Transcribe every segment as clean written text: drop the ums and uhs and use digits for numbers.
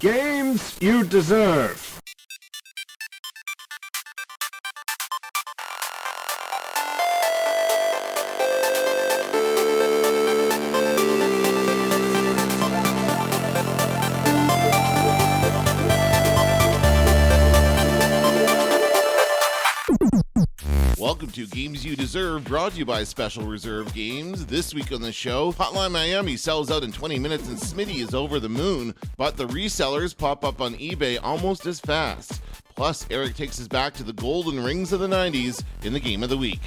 Games you deserve. Welcome to Games You Deserve, brought to you by Special Reserve Games. This week on the show, Hotline Miami sells out in 20 minutes and Smitty is over the moon, but the resellers pop up on eBay almost as fast. Plus, Erik takes us back to the golden rings of the 90s in the Game of the Week.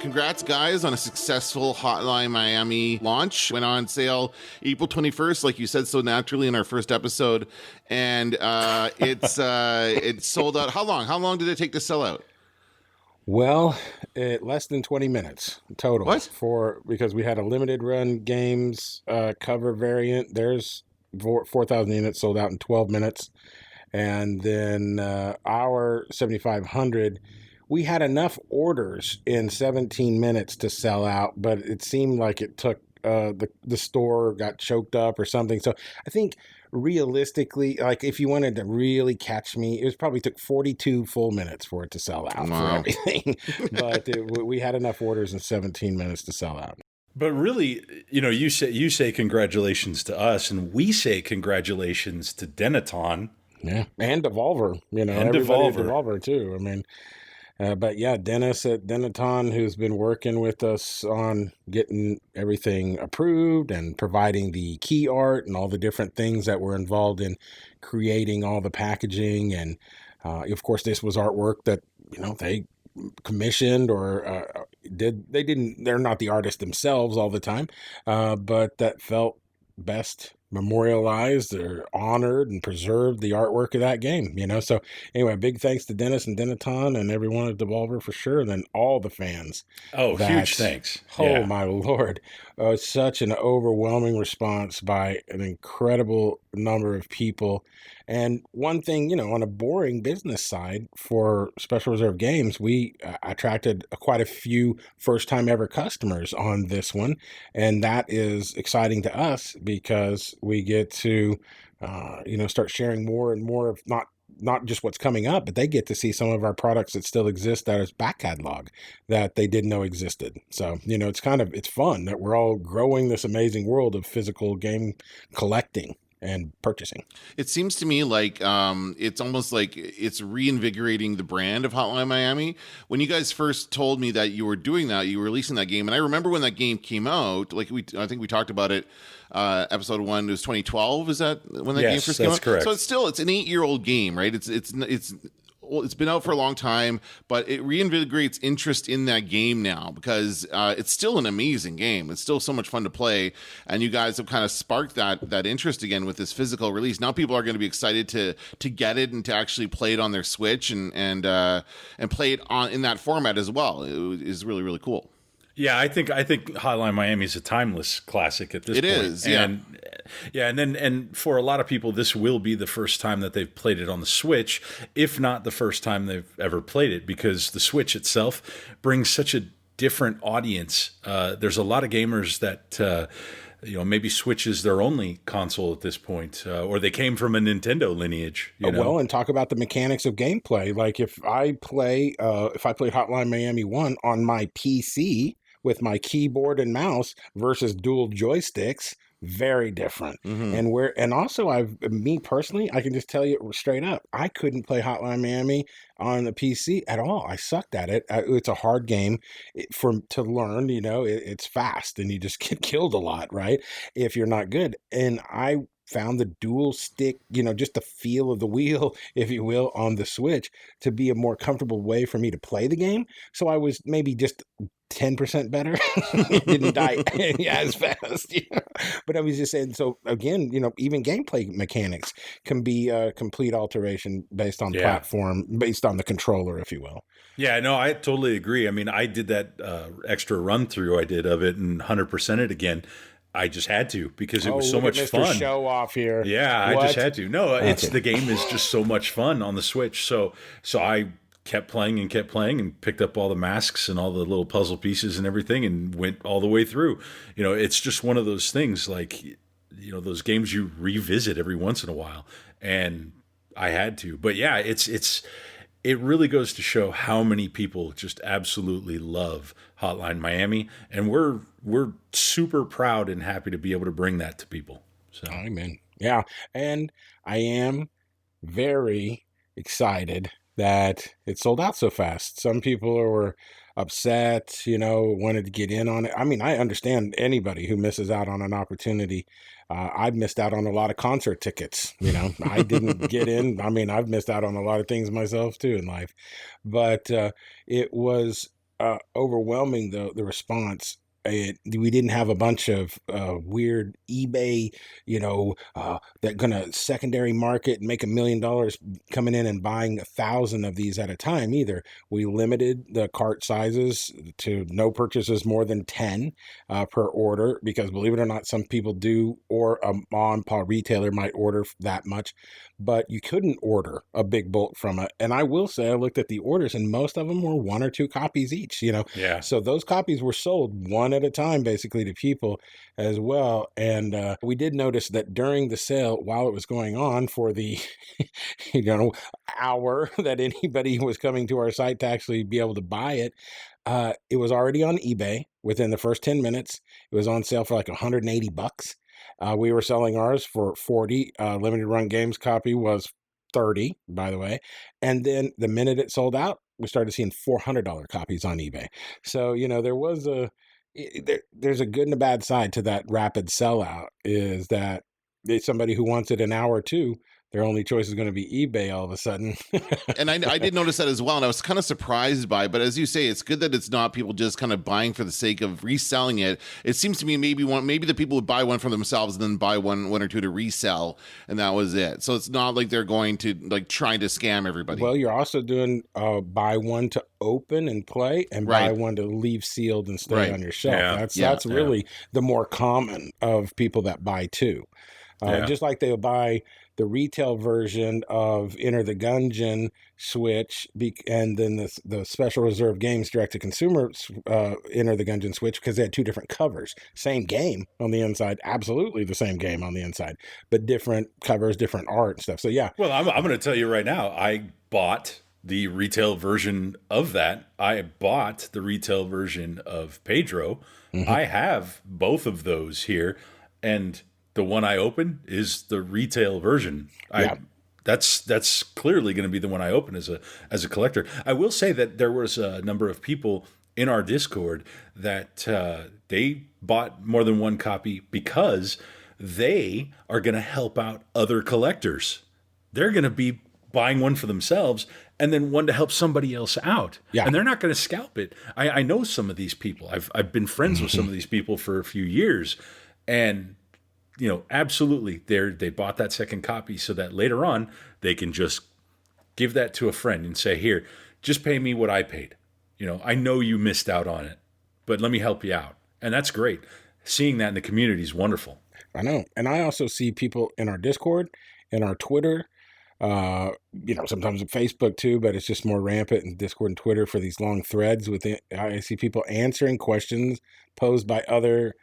Congrats, guys, on a successful Hotline Miami launch. Went on sale April 21st, like you said so naturally in our first episode, and it's sold out. How long? How long did it take to sell out? Well, less than 20 minutes total. What? Because we had a limited run games cover variant. There's 4,000 units sold out in 12 minutes, and then our 7,500. We had enough orders in 17 minutes to sell out, but it seemed like it took the store got choked up or something. So I think realistically, like if you wanted to really catch me, it probably took 42 full minutes for it to sell out for everything. But we had enough orders in 17 minutes to sell out. But really, you say congratulations to us, and we say congratulations to Denaton. Yeah, and Devolver. And Devolver too. I mean. But yeah, Dennis at Denaton, who's been working with us on getting everything approved and providing the key art and all the different things that were involved in creating all the packaging. And of course, this was artwork that, they commissioned or they're not the artists themselves all the time, but that felt best memorialized or honored and preserved the artwork of that game, So anyway, big thanks to Dennis and Denaton and everyone at Devolver for sure. And then all the fans. Oh, huge thanks. Oh, my Lord. Such an overwhelming response by an incredible number of people. And one thing, on a boring business side for Special Reserve Games, we attracted quite a few first-time ever customers on this one. And that is exciting to us because we get to, start sharing more and more of not just what's coming up, but they get to see some of our products that still exist that is back catalog that they didn't know existed. So, it's fun that we're all growing this amazing world of physical game collecting and purchasing. It seems to me like it's almost like it's reinvigorating the brand of Hotline Miami. When you guys first told me that you were doing that, you were releasing that game, and I remember when that game came out, I think we talked about it, episode 1, it was 2012, is that when that game first came out? That's correct. So it's an 8-year-old game, right? It's been out for a long time, but it reinvigorates interest in that game now because it's still an amazing game. It's still so much fun to play, and you guys have kind of sparked that interest again with this physical release. Now people are going to be excited to get it and to actually play it on their Switch and play it in that format as well. It is really, really cool. Yeah, I think Hotline Miami is a timeless classic at this point. It is, yeah. And for a lot of people, this will be the first time that they've played it on the Switch, if not the first time they've ever played it, because the Switch itself brings such a different audience. There's a lot of gamers that maybe Switch is their only console at this point, or they came from a Nintendo lineage. Well, and talk about the mechanics of gameplay. Like if I play Hotline Miami 1 on my PC with my keyboard and mouse versus dual joysticks, very different. Mm-hmm. And also me personally, I can just tell you straight up, I couldn't play Hotline Miami on the PC at all. I sucked at it. It's a hard game to learn, it's fast and you just get killed a lot, right? If you're not good. And I found the dual stick, just the feel of the wheel, if you will, on the Switch to be a more comfortable way for me to play the game. So I was maybe just 10% better. Didn't die as fast. But I was just saying, so again, even gameplay mechanics can be a complete alteration based on platform, based on the controller, if you will. Yeah, no, I totally agree. I mean, I did that extra run through I did of it and 100% it again. I just had to because it was so much fun. Show off here. Yeah, what? I just had to. No, the game is just so much fun on the Switch. So I kept playing and picked up all the masks and all the little puzzle pieces and everything and went all the way through. It's just one of those things like, those games you revisit every once in a while. And I had to. But yeah, it really goes to show how many people just absolutely love Hotline Miami. And we're super proud and happy to be able to bring that to people. So amen. Yeah. And I am very excited that it sold out so fast. Some people were upset, wanted to get in on it. I mean, I understand anybody who misses out on an opportunity. I've missed out on a lot of concert tickets. I didn't get in. I mean, I've missed out on a lot of things myself too in life, but it was overwhelming the response. We didn't have a bunch of weird eBay, that gonna secondary market and make $1 million coming in and buying 1,000 of these at a time either. We limited the cart sizes to no purchases more than 10 per order because, believe it or not, some people do, or a mom and pop retailer might order that much, but you couldn't order a big bulk from it. And I will say, I looked at the orders and most of them were 1 or 2 copies each, Yeah. So those copies were sold one at a time, basically, to people as well. And we did notice that during the sale, while it was going on for the hour that anybody was coming to our site to actually be able to buy it, it was already on eBay within the first 10 minutes. It was on sale for like $180. We were selling ours for 40. Limited run games copy was 30, by the way. And then the minute it sold out, we started seeing $400 copies on eBay. So, there was there's a good and a bad side to that rapid sellout, is that it's somebody who wants it an hour or two, their only choice is going to be eBay all of a sudden. And I did notice that as well, and I was kind of surprised by it. But as you say, it's good that it's not people just kind of buying for the sake of reselling it. It seems to me maybe the people would buy one for themselves and then buy one or two to resell, and that was it. So it's not like they're going to trying to scam everybody. Well, you're also doing buy one to open and play, and buy one to leave sealed and stay on your shelf. That's really the more common of people that buy two. Just like they'll buy the retail version of Enter the Gungeon Switch, and then the Special Reserve Games direct-to-consumer Enter the Gungeon Switch, because they had 2 different covers. Same game on the inside, absolutely the same game on the inside, but different covers, different art and stuff. So, yeah. Well, I'm going to tell you right now, I bought the retail version of that. I bought the retail version of Pedro. Mm-hmm. I have both of those here, and the one I open is the retail version. That's clearly going to be the one I open as a collector. I will say that there was a number of people in our Discord that they bought more than one copy because they are going to help out other collectors. They're going to be buying one for themselves and then one to help somebody else out. Yeah. And they're not going to scalp it. I know some of these people. I've been friends with some of these people for a few years, and absolutely, they bought that second copy so that later on they can just give that to a friend and say, here, just pay me what I paid. I know you missed out on it, but let me help you out. And that's great. Seeing that in the community is wonderful. I know. And I also see people in our Discord, in our Twitter, sometimes in Facebook too, but it's just more rampant in Discord and Twitter for these long threads. I see people answering questions posed by other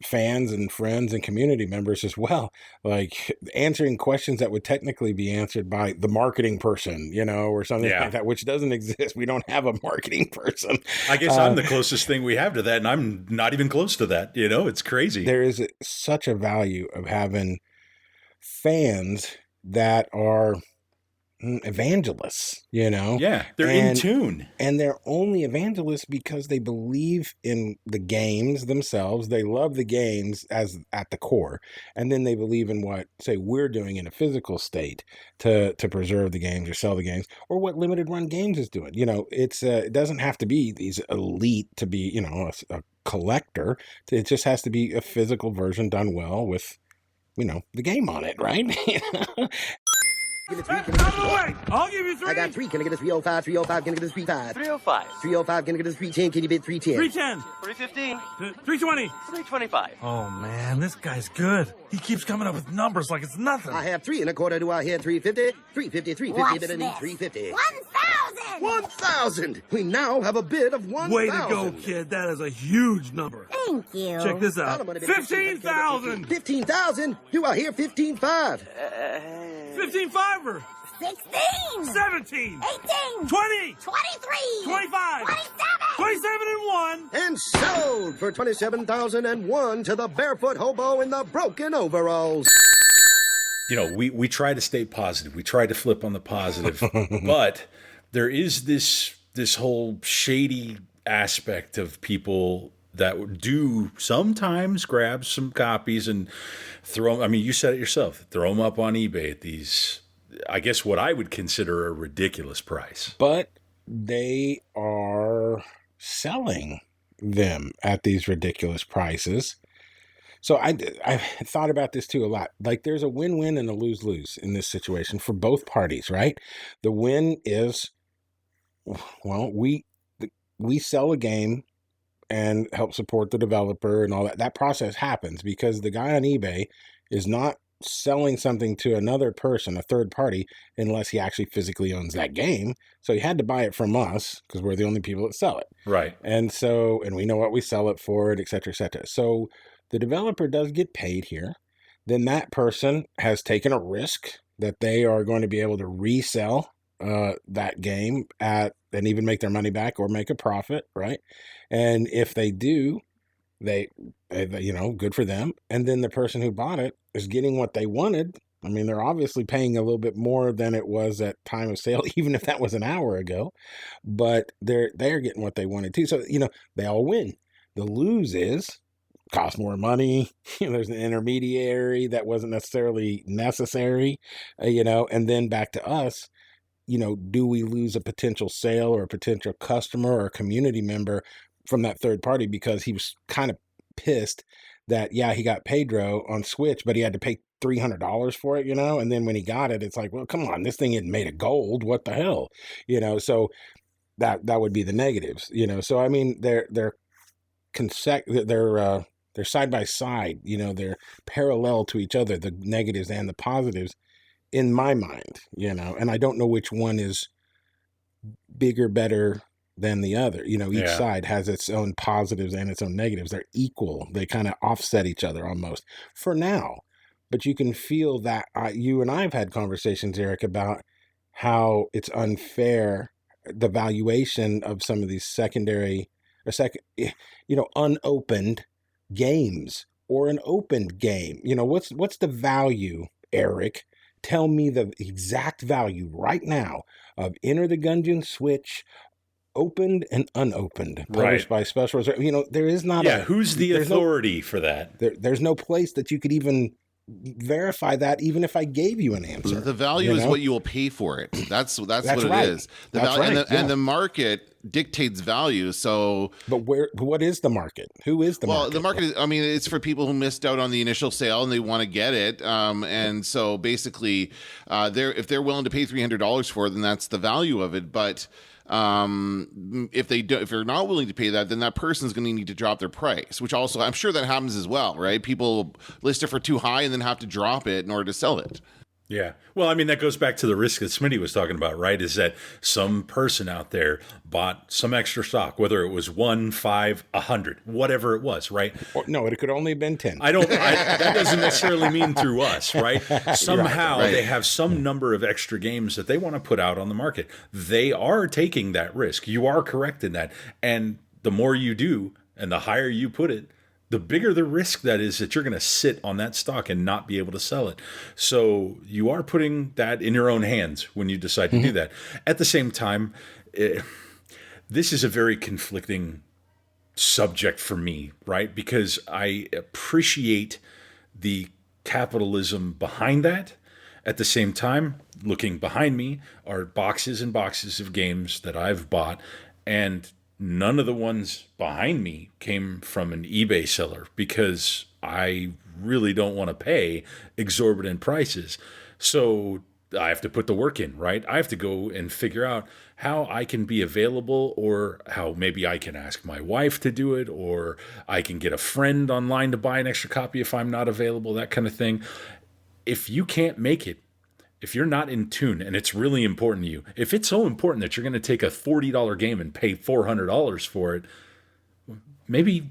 fans and friends and community members as well, like answering questions that would technically be answered by the marketing person, or something like that, which doesn't exist. We don't have a marketing person. I guess I'm the closest thing we have to that, and I'm not even close to that. It's crazy. There is such a value of having fans that are evangelists, you know? Yeah, they're in tune. And they're only evangelists because they believe in the games themselves. They love the games as at the core. And then they believe in what, say, we're doing in a physical state to preserve the games or sell the games, or what Limited Run Games is doing. You know, it doesn't have to be these elite to be, you know, a collector. It just has to be a physical version done well with, you know, the game on it, right? Give it 3, can I get a 3? I'll give you 3. I got 3, can I get a 305? 305, can I get a 35? 305. 305, can I get a 310? Can you bid 310? 310. 315. 320. 325. Oh, man, this guy's good. He keeps coming up with numbers like it's nothing. I have 3 1/4. Do I hear 350? 350, 350, What's but I need this? 350. 1,000! 1,000! We now have a bid of 1,000. Way to go, kid. That is a huge number. Thank you. Check this out. 15,000. 15,000? Do I hear 15.5? 15-5er. 16! 17. 18! 20. 23! 25. 27! 27 and 1. And sold for 27,001 to the barefoot hobo in the broken overalls. You know, we try to stay positive. We try to flip on the positive, but there is this whole shady aspect of people that do sometimes grab some copies and throw them. I mean, you said it yourself. Throw them up on eBay at these, I guess, what I would consider a ridiculous price. But they are selling them at these ridiculous prices. So I thought about this too a lot. Like, there's a win-win and a lose-lose in this situation for both parties, right? The win is, well, we sell a game and help support the developer and all that. That process happens because the guy on eBay is not selling something to another person, a third party, unless he actually physically owns that game. So he had to buy it from us because we're the only people that sell it. Right. And so, and we know what we sell it for, and et cetera, et cetera. So the developer does get paid here. Then that person has taken a risk that they are going to be able to resell that game at, and even make their money back or make a profit, right? And if they do, they you know, good for them. And then the person who bought it is getting what they wanted. I mean, they're obviously paying a little bit more than it was at time of sale, even if that was an hour ago, but they're getting what they wanted too. So, you know, they all win. The lose is cost more money. You know, there's an intermediary that wasn't necessarily necessary, you know, and then back to us. You know, do we lose a potential sale or a potential customer or a community member from that third party because he was kind of pissed that, yeah, he got Pedro on Switch, but he had to pay $300 for it, you know? And then when he got it, it's like, well, come on, this thing isn't made of gold. What the hell? You know, so that would be the negatives, you know? So, I mean, they're side by side, you know, they're parallel to each other, the negatives and the positives, in my mind, you know, and I don't know which one is bigger, better than the other. You know, each side has its own positives and its own negatives. They're equal. They kind of offset each other almost for now. But you can feel that you and I have had conversations, Eric, about how it's unfair, the valuation of some of these unopened games or an opened game. You know, what's the value, Eric? Tell me the exact value right now of Enter the Gungeon Switch, opened and unopened, published by Special Reserve. You know, there is not who's the authority for that? There's no place that you could even verify that, even if I gave you an answer. The value is what you will pay for it. That's what right. it is. The value and the market dictates value. So, but what is the market? Who is the market? Well, the market is, I mean, it's for people who missed out on the initial sale and they want to get it. And so basically, if they're willing to pay $300 for it, then that's the value of it. But if they're not willing to pay that, then that person's going to need to drop their price, which also I'm sure that happens as well, right? People list it for too high and then have to drop it in order to sell it. Yeah. Well, I mean, that goes back to the risk that Smitty was talking about, right? Is that some person out there bought some extra stock, whether it was 1, 5, 100, whatever it was, right? No, it could only have been 10. That doesn't necessarily mean through us, right? Somehow they have some number of extra games that they want to put out on the market. They are taking that risk. You are correct in that. And the more you do and the higher you put it, the bigger the risk that is that you're going to sit on that stock and not be able to sell it. So you are putting that in your own hands when you decide to do that. At the same time, this is a very conflicting subject for me, right? Because I appreciate the capitalism behind that. At the same time, looking behind me are boxes and boxes of games that I've bought, and none of the ones behind me came from an eBay seller because I really don't want to pay exorbitant prices. So I have to put the work in, right? I have to go and figure out how I can be available, or how maybe I can ask my wife to do it, or I can get a friend online to buy an extra copy if I'm not available, that kind of thing. If you can't make it, if you're not in tune and it's really important to you, if it's so important that you're going to take a $40 game and pay $400 for it, maybe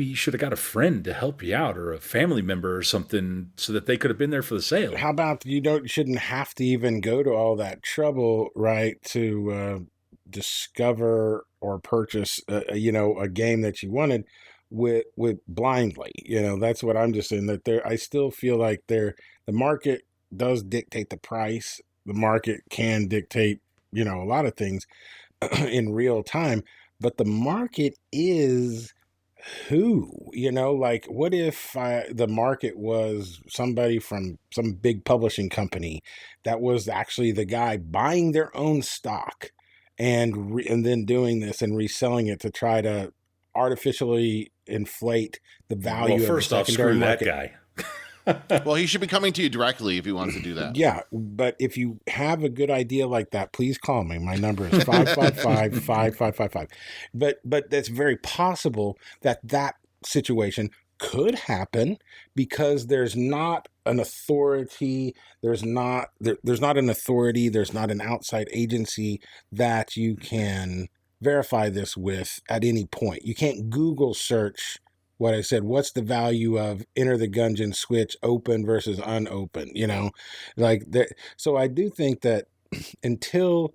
you should have got a friend to help you out, or a family member or something, so that they could have been there for the sale. How about shouldn't have to even go to all that trouble, right, to discover or purchase a game that you wanted with blindly. That's what I'm just saying, that I still feel like the market does dictate the price. The market can dictate, a lot of things in real time, but the market is who, like, what if the market was somebody from some big publishing company that was actually the guy buying their own stock and then doing this and reselling it to try to artificially inflate the value of the secondary market. That guy. Well, he should be coming to you directly if he wants to do that. Yeah, but if you have a good idea like that, please call me. My number is 555-5555. But that's very possible that situation could happen because there's not an authority, there's not an authority, there's not an outside agency that you can verify this with at any point. You can't Google search what I said, what's the value of Enter the Gungeon Switch open versus unopened, So I do think that until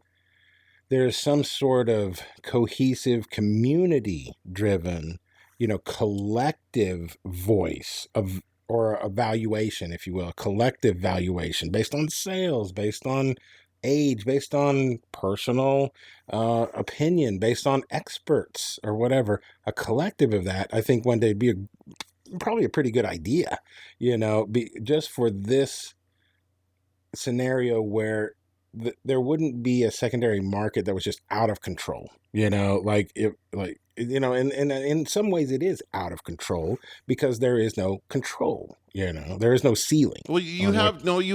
there's some sort of cohesive, community-driven, collective voice or a valuation, if you will, a collective valuation based on sales, based on age, based on personal opinion, based on experts or whatever, a collective of that, I think one day would be probably a pretty good idea, just for this scenario where there wouldn't be a secondary market that was just out of control, and in some ways it is out of control because there is no control, there is no ceiling. Well, you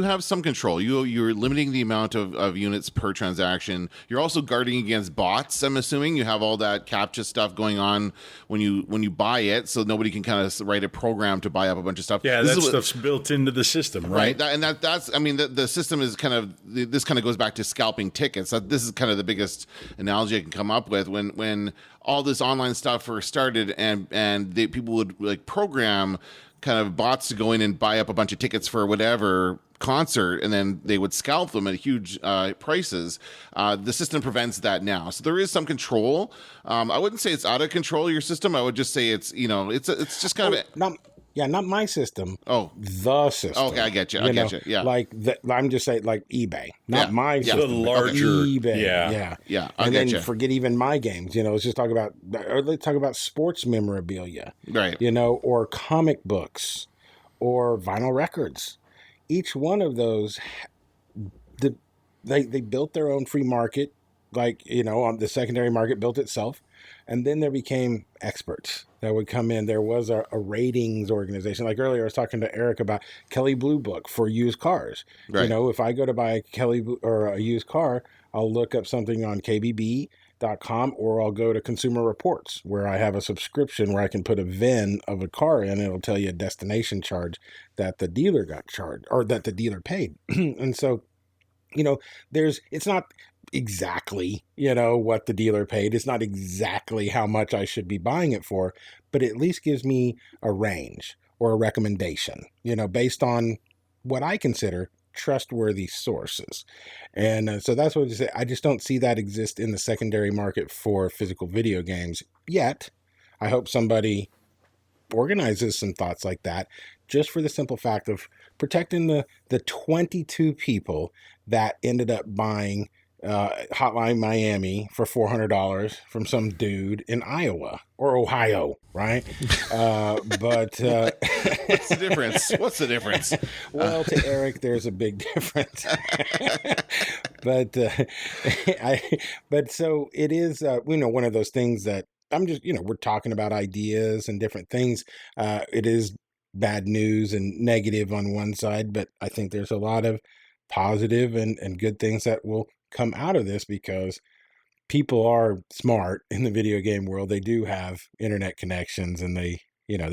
have some control. You're limiting the amount of units per transaction. You're also guarding against bots. I'm assuming you have all that CAPTCHA stuff going on when you buy it, so nobody can kind of write a program to buy up a bunch of stuff. Yeah, that stuff's built into the system, right? That's I mean, the system is this kind of goes back to scalping tickets. This is kind of the biggest analogy I can come up with when all this online stuff first started, and people would program kind of bots to go in and buy up a bunch of tickets for whatever concert, and then they would scalp them at huge prices. The system prevents that now, so there is some control. I wouldn't say it's out of control, your system. I would just say it's it's just kind of not my system. Oh, the system. Okay, I get you. Yeah, I'm just saying, like eBay, not my system. The larger eBay. Yeah. And then forget even my games. Let's just talk about sports memorabilia, right? Or comic books, or vinyl records. Each one of those, they built their own free market, on the secondary market built itself, and then there became experts that would come in. There was a ratings organization. Like earlier, I was talking to Eric about Kelley Blue Book for used cars. Right. If I go to buy a used car, I'll look up something on KBB.com, or I'll go to Consumer Reports, where I have a subscription where I can put a VIN of a car in. It'll tell you a destination charge that the dealer got charged, or that the dealer paid. And so, it's not exactly, what the dealer paid. It's not exactly how much I should be buying it for, but it at least gives me a range or a recommendation, based on what I consider trustworthy sources. And so that's what I say. I just don't see that exist in the secondary market for physical video games yet. I hope somebody organizes some thoughts like that, just for the simple fact of protecting the 22 people that ended up buying Hotline Miami for $400 from some dude in Iowa or Ohio, right? But what's the difference? What's the difference? Well, to Erik, there's a big difference. But so it is, one of those things that I'm just, we're talking about ideas and different things. It is bad news and negative on one side, but I think there's a lot of positive and good things that will come out of this, because people are smart in the video game world. They do have internet connections, and they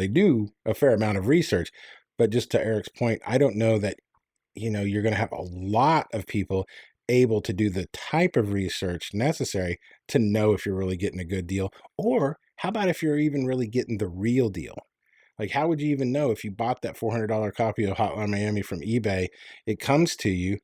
do a fair amount of research. But just to Erik's point, I don't know that, you're going to have a lot of people able to do the type of research necessary to know if you're really getting a good deal, or how about if you're even really getting the real deal? Like, how would you even know if you bought that $400 copy of Hotline Miami from eBay? It comes to you,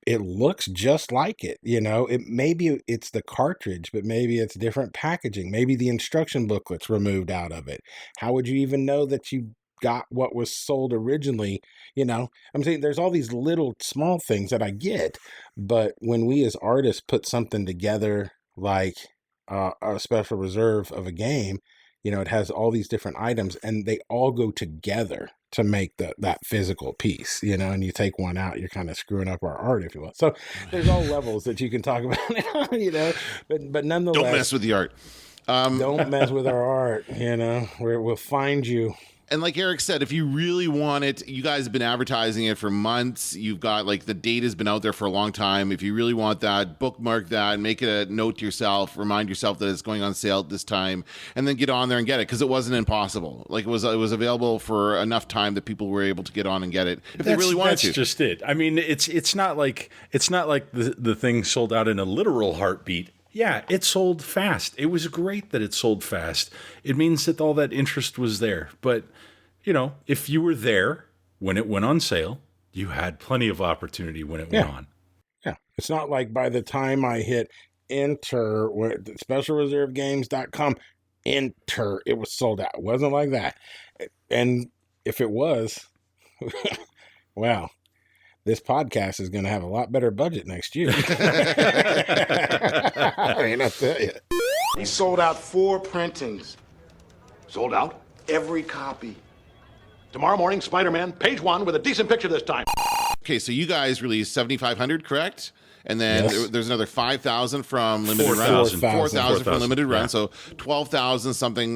it looks just like it, maybe it's the cartridge, but maybe it's different packaging. Maybe the instruction booklet's removed out of it. How would you even know that you got what was sold originally? I'm saying there's all these little small things that I get, but when we as artists put something together like a special reserve of a game, it has all these different items, and they all go together to make that physical piece, and you take one out, you're kind of screwing up our art, if you will. So there's all levels that you can talk about, but nonetheless. Don't mess with the art. Don't mess with our art, we'll find you. And like Erik said, if you really want it, you guys have been advertising it for months. You've got the data's been out there for a long time. If you really want that, bookmark that, make it a note to yourself, remind yourself that it's going on sale at this time, and then get on there and get it, because it wasn't impossible. It was available for enough time that people were able to get on and get it if they really wanted to. That's just it. I mean, it's not like the thing sold out in a literal heartbeat. Yeah, it sold fast. It was great that it sold fast. It means that all that interest was there. But, if you were there when it went on sale, you had plenty of opportunity when it went on. Yeah. It's not like by the time I hit enter specialreservegames.com, enter, it was sold out. It wasn't like that. And if it was, wow. This podcast is going to have a lot better budget next year. I tell you. He sold out 4 printings. Sold out every copy. Tomorrow morning, Spider-Man, page 1 with a decent picture this time. Okay, so you guys released 7,500, correct? And then there's another 5,000 from limited run. 4,000 from limited run. So 12,000 something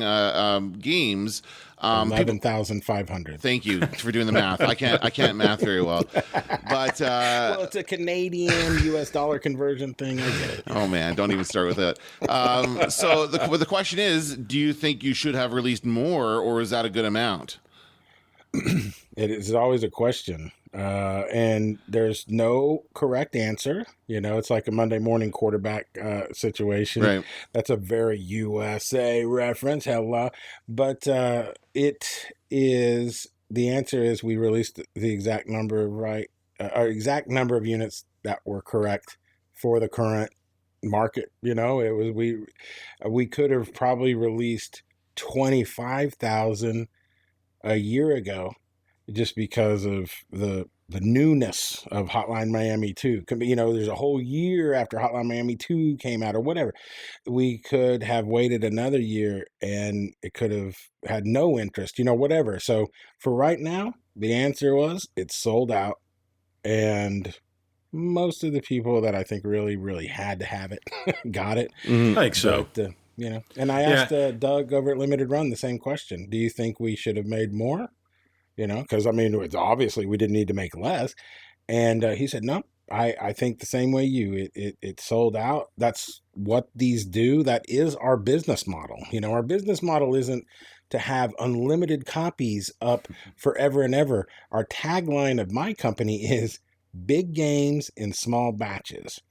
games. 11,500. Thank you for doing the math. I can't math very well, but well, it's a Canadian US dollar conversion thing. I get it. Oh man, don't even start with it. So the question is, do you think you should have released more, or is that a good amount? It is always a question. And there's no correct answer. It's like a Monday morning quarterback situation. Right. That's a very USA reference. Hello. But it is, the answer is we released the exact number exact number of units that were correct for the current market. It was, we could have probably released 25,000 a year ago, just because of the newness of Hotline Miami 2. There's a whole year after Hotline Miami 2 came out or whatever. We could have waited another year and it could have had no interest, whatever. So for right now, the answer was it's sold out. And most of the people that I think really, really had to have it got it. I think so. But, and I asked Doug over at Limited Run the same question. Do you think we should have made more? Because it's obviously we didn't need to make less. And he said, no, I think the same way you. It sold out. That's what these do. That is our business model. Our business model isn't to have unlimited copies up forever and ever. Our tagline of my company is big games in small batches.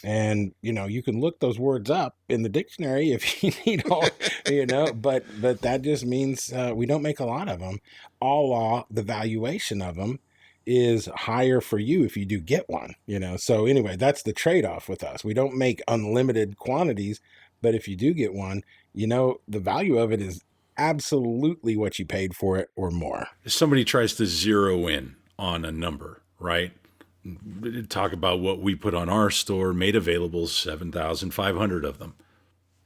And, you can look those words up in the dictionary if you need all, but that just means we don't make a lot of them. The valuation of them is higher for you if you do get one, So anyway, that's the trade-off with us. We don't make unlimited quantities, but if you do get one, the value of it is absolutely what you paid for it or more. If somebody tries to zero in on a number, right? Talk about what we put on our store, made available 7,500 of them.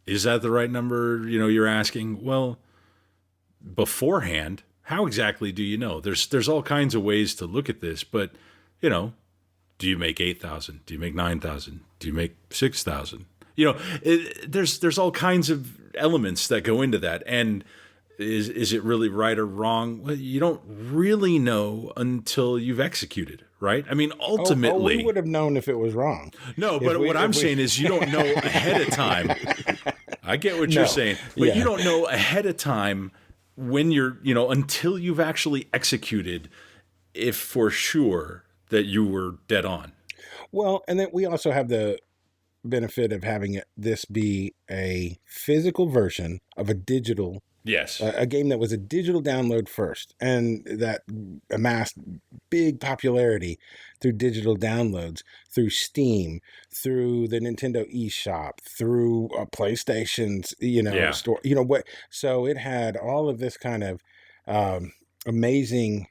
Is that the right number? You're asking. Well, beforehand, how exactly do you know? There's all kinds of ways to look at this, but do you make 8,000? Do you make 9,000? Do you make 6,000? There's all kinds of elements that go into that. And is it really right or wrong? Well, you don't really know until you've executed, right? I mean, ultimately, we would have known if it was wrong. No, but what I'm saying is you don't know ahead of time. I get what you're saying, but you don't know ahead of time when you're, until you've actually executed, if for sure that you were dead on. Well, and then we also have the benefit of having this be a physical version of a digital. Yes. A game that was a digital download first and that amassed big popularity through digital downloads, through Steam, through the Nintendo eShop, through PlayStation's, store, so it had all of this kind of amazing,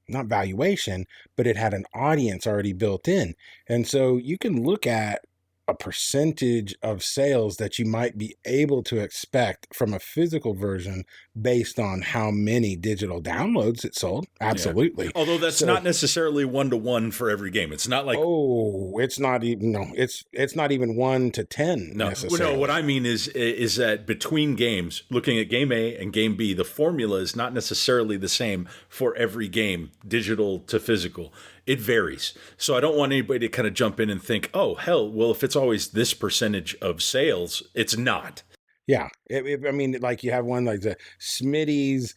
not valuation, but it had an audience already built in. And so you can look at a percentage of sales that you might be able to expect from a physical version based on how many digital downloads it sold. Absolutely. Yeah. Although that's not necessarily 1-to-1 for every game. It's not like, it's not even, it's not even 1 to 10 necessarily. No, what I mean is that between games, looking at game A and game B, the formula is not necessarily the same for every game, digital to physical. It varies. So I don't want anybody to kind of jump in and think, oh, hell, well, if it's always this percentage of sales, it's not. Yeah. I mean, like you have one like the Smitty's,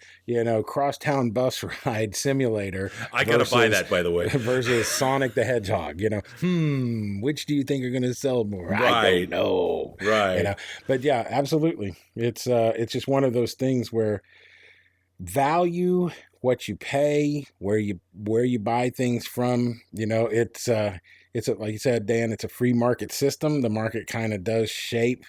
crosstown bus ride simulator. I got to buy that, by the way. Versus Sonic the Hedgehog, which do you think are going to sell more? Right. I don't know. Right. But yeah, absolutely. It's just one of those things where value what you pay, where you buy things from, it's like you said, Dan, it's a free market system. The market kind of does shape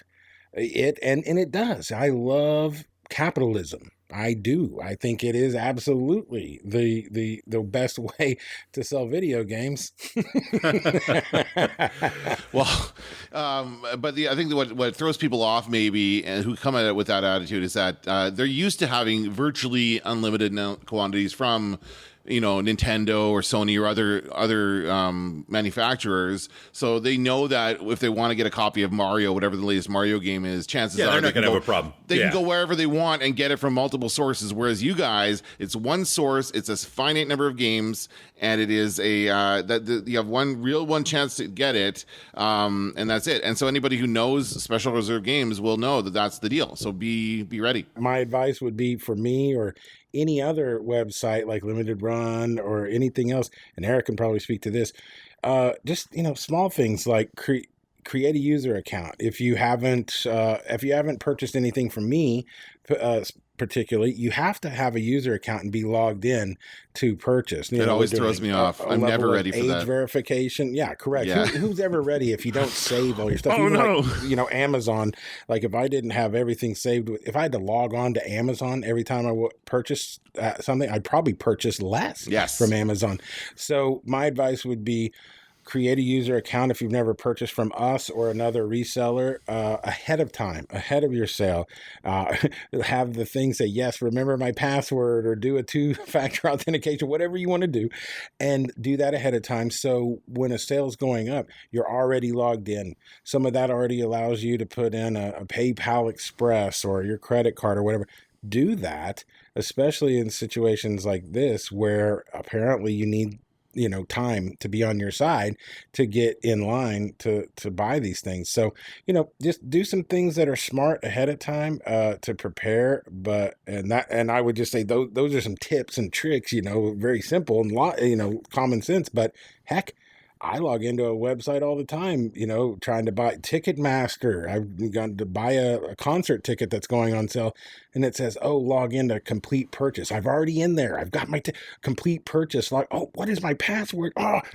it, and it does. I love capitalism. I do. I think it is absolutely the best way to sell video games. Well, but I think what throws people off maybe and who come at it with that attitude is that they're used to having virtually unlimited quantities from Nintendo or Sony or other manufacturers, so they know that if they want to get a copy of Mario, whatever the latest Mario game is, chances are they're not going to have a problem. They can go wherever they want and get it from multiple sources. Whereas you guys, it's one source, it's a finite number of games, and it is you have one chance to get it, and that's it. And so anybody who knows Special Reserve Games will know that that's the deal. So be ready. My advice would be for me or any other website like Limited Run or anything else, and Eric can probably speak to this, just small things like create a user account. If you haven't purchased anything from me particularly, you have to have a user account and be logged in to purchase. It always throws me off. I'm never ready for age that. Verification. Yeah, correct. Yeah. Who's ever ready if you don't save all your stuff? Oh, Even no. like, Amazon, like if I didn't have everything saved, if I had to log on to Amazon every time I purchase something, I'd probably purchase less from Amazon. So my advice would be create a user account if you've never purchased from us or another reseller ahead of time, ahead of your sale. Have the thing say, yes, remember my password, or do a 2-factor authentication, whatever you want to do, and do that ahead of time. So when a sale is going up, you're already logged in. Some of that already allows you to put in a PayPal Express or your credit card or whatever. Do that, especially in situations like this where apparently you need time to be on your side to get in line to buy these things. So, just do some things that are smart ahead of time to prepare. And I would just say those are some tips and tricks, very simple and common sense. But heck, I log into a website all the time, trying to buy Ticketmaster. I've gone to buy a concert ticket that's going on sale, and it says, log into complete purchase. I've already in there. I've got my complete purchase. Like, what is my password? And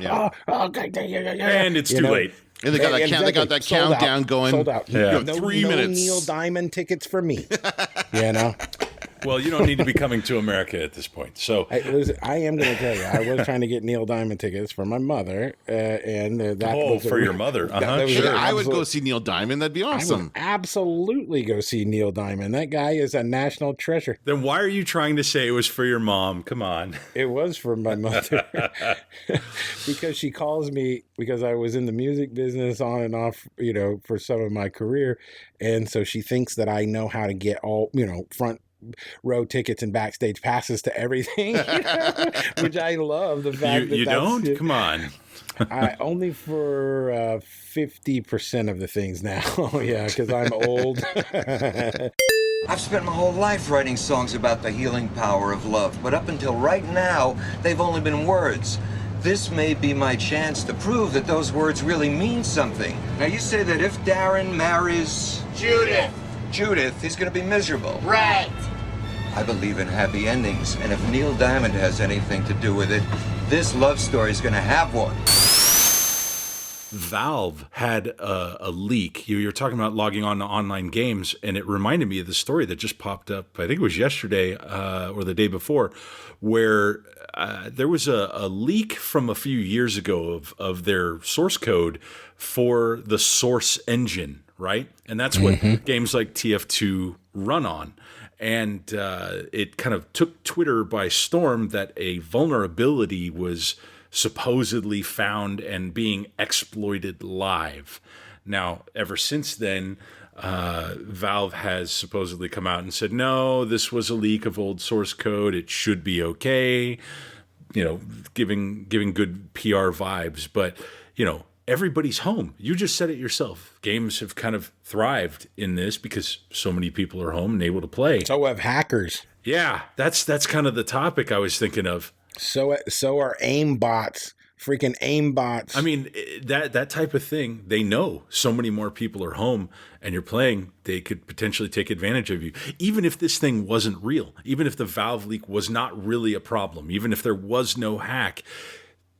it's too late. And they got that countdown going. Sold out. Yeah. 3 minutes. No Neil Diamond tickets for me. Well, you don't need to be coming to America at this point. So I am going to tell you, I was trying to get Neil Diamond tickets for my mother, and that was for your mother. that was Sure, I would go see Neil Diamond. That'd be I awesome. would absolutely go see Neil Diamond. That guy is a national treasure. then why are you trying to say it was for your mom? Come on. It was for my mother because she calls me because I was in the music business on and off, for some of my career, and so she thinks that I know how to get all, front row tickets and backstage passes to everything, which I love. The fact you don't? Come on. I only for 50% of the things now. Yeah, because I'm old. I've spent my whole life writing songs about the healing power of love, but up until right now, they've only been words. This may be my chance to prove that those words really mean something. Now, you say that if Darren marries Judith, he's going to be miserable. Right. I believe in happy endings, and if Neil Diamond has anything to do with it, this love story is going to have one. Valve had a leak. You're talking about logging on to online games, and it reminded me of the story that just popped up, I think it was yesterday or the day before, where there was a leak from a few years ago of their source code for the Source engine, right? And that's what games like TF2 run on. And it kind of took Twitter by storm that a vulnerability was supposedly found and being exploited live. Now, ever since then, Valve has supposedly come out and said, no, this was a leak of old source code. It should be okay. Giving good PR vibes. But, everybody's home. You just said it yourself. Games have kind of thrived in this because so many people are home and able to play. So have hackers. Yeah, that's kind of the topic I was thinking of. So are aim bots. Freaking aim bots. I mean, that type of thing, they know so many more people are home and you're playing, they could potentially take advantage of you. Even if this thing wasn't real, even if the Valve leak was not really a problem, even if there was no hack,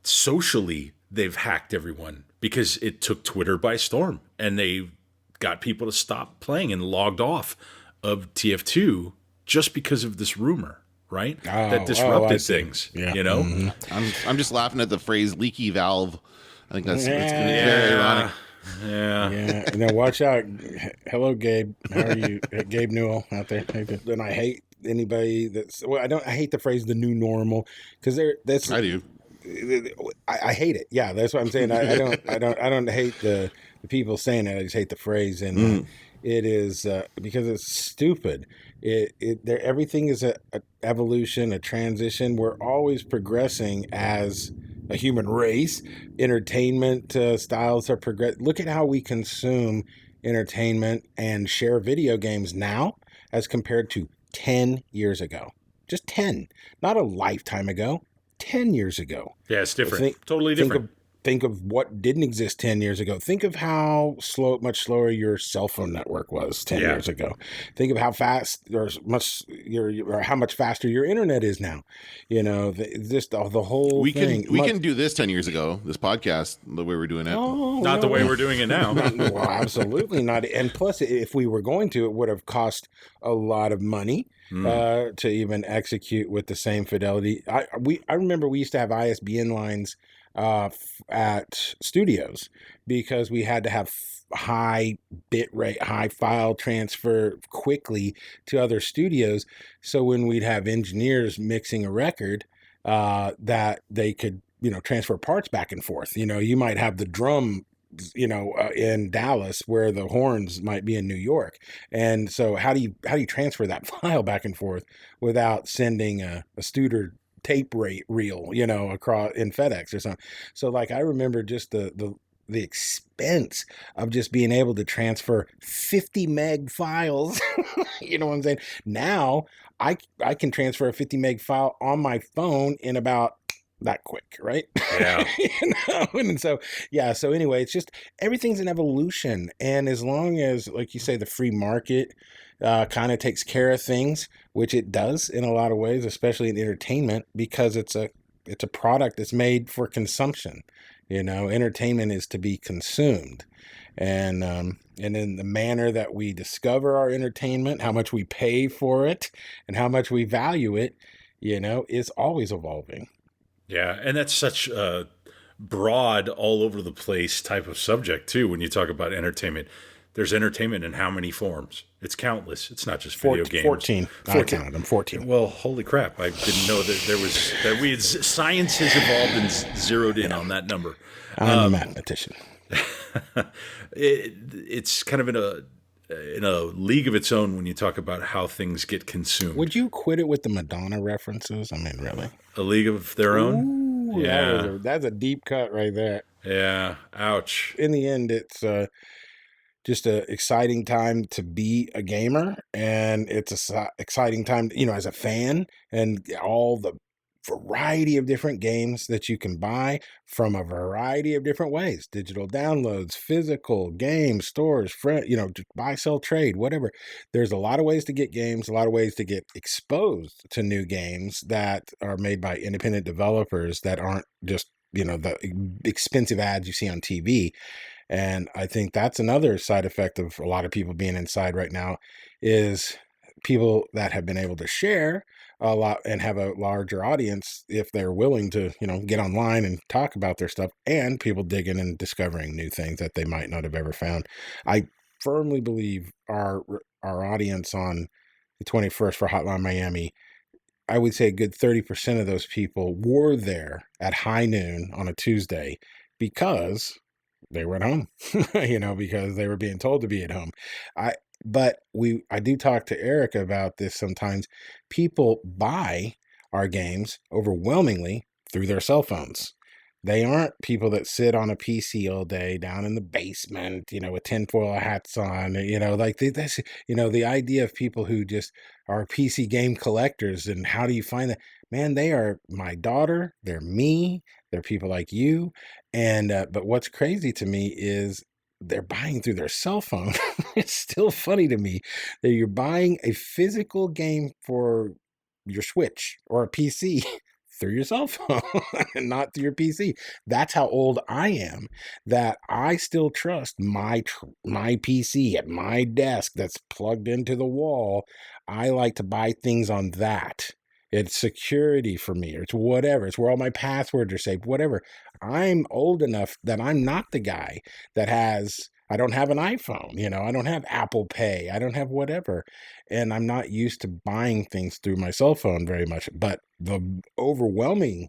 socially, they've hacked everyone because it took Twitter by storm and they got people to stop playing and logged off of TF2 just because of this rumor. Right? That disrupted things, Yeah. I'm just laughing at the phrase leaky valve. I think it's very ironic. Yeah. And then watch out. Hello, Gabe. How are you? Gabe Newell out there. And I hate anybody I hate the phrase the new normal because I do. I hate it. Yeah, that's what I'm saying. I don't hate the people saying it. I just hate the phrase, and it is because it's stupid. Everything is a evolution, a transition. We're always progressing as a human race. Entertainment styles are progress. Look at how we consume entertainment and share video games now as compared to 10 years ago. Just 10, not a lifetime ago. 10 years ago. Yeah, it's different. Totally different. Think of what didn't exist 10 years ago. Think of how much slower your cell phone network was 10 years ago. Think of how fast or how much faster your internet is now. Just the whole thing. We can do this 10 years ago, this podcast, the way we're doing it. Not the way we're doing it now. Well, absolutely not. And plus, if we were going to, it would have cost a lot of money. To even execute with the same fidelity. I remember we used to have ISBN lines at studios because we had to have high bit rate, high file transfer quickly to other studios. So when we'd have engineers mixing a record, that they could, transfer parts back and forth. You might have the drum in Dallas where the horns might be in New York. And so how do you transfer that file back and forth without sending a Studer tape reel, across in FedEx or something? So I remember just the expense of just being able to transfer 50 meg files. You know what I'm saying? Now I can transfer a 50 meg file on my phone in about that quick, right? Yeah. And so anyway, it's just everything's an evolution. And as long as, like you say, the free market kind of takes care of things, which it does in a lot of ways, especially in entertainment, because it's a product that's made for consumption. Entertainment is to be consumed. and in the manner that we discover our entertainment, how much we pay for it, and how much we value it, is always evolving. Yeah, and that's such a broad, all over the place type of subject too. When you talk about entertainment, there's entertainment in how many forms? It's countless. It's not just video games. 14. I counted them 14. Well, holy crap! I didn't know that science has evolved and zeroed in on that number. I'm a mathematician. It's kind of in a league of its own when you talk about how things get consumed. Would you quit it with the Madonna references? I mean, really? A league of their own? Ooh, yeah. That's a deep cut right there. Yeah. Ouch. In the end, it's just an exciting time to be a gamer, and it's a exciting time, as a fan, and all the variety of different games that you can buy from a variety of different ways: digital downloads, physical games, stores, buy, sell, trade, whatever. There's a lot of ways to get games, a lot of ways to get exposed to new games that are made by independent developers that aren't just the expensive ads you see on TV. And I think that's another side effect of a lot of people being inside right now, is people that have been able to share a lot and have a larger audience, if they're willing to, get online and talk about their stuff, and people digging and discovering new things that they might not have ever found. I firmly believe our audience on the 21st for Hotline Miami, I would say a good 30% of those people were there at high noon on a Tuesday because they were at home, because they were being told to be at home. I do talk to Erik about this sometimes. People buy our games overwhelmingly through their cell phones. They aren't people that sit on a PC all day down in the basement, with tinfoil hats on, the idea of people who just are PC game collectors. And how do you find that? Man, they are my daughter. They're me. They're people like you. And, but what's crazy to me is they're buying through their cell phone. It's still funny to me that you're buying a physical game for your Switch or a PC through your cell phone and not through your PC. That's how old I am, that I still trust my PC at my desk that's plugged into the wall. I like to buy things on that. It's security for me, or it's whatever. It's where all my passwords are saved, whatever. I'm old enough that I'm not the guy that I don't have an iPhone, I don't have Apple Pay, I don't have whatever. And I'm not used to buying things through my cell phone very much. But the overwhelming,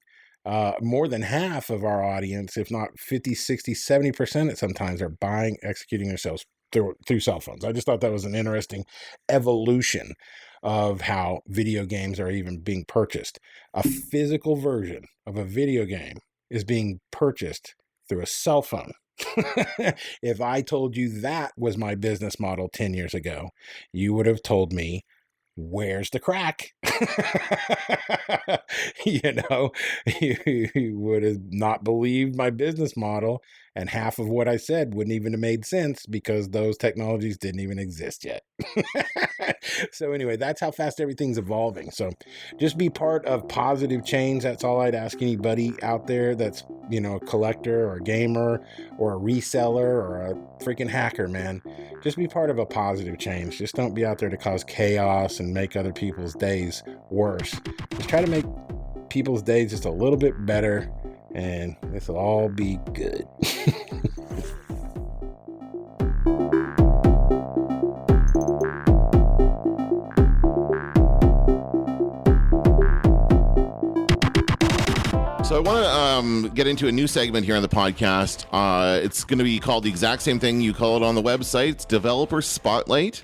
more than half of our audience, if not 50, 60, 70% at sometimes, are buying, executing themselves through cell phones. I just thought that was an interesting evolution of how video games are even being purchased. A physical version of a video game is being purchased through a cell phone. If I told you that was my business model 10 years ago, you would have told me, where's the crack? You would have not believed my business model, and half of what I said wouldn't even have made sense because those technologies didn't even exist yet. So anyway, that's how fast everything's evolving. So just be part of positive change. That's all I'd ask anybody out there that's, a collector or a gamer or a reseller or a freaking hacker, man. Just be part of a positive change. Just don't be out there to cause chaos and make other people's days worse. Just try to make people's days just a little bit better, and this will all be good. So I want to get into a new segment here on the podcast. It's going to be called the exact same thing you call it on the website. It's Developer Spotlight.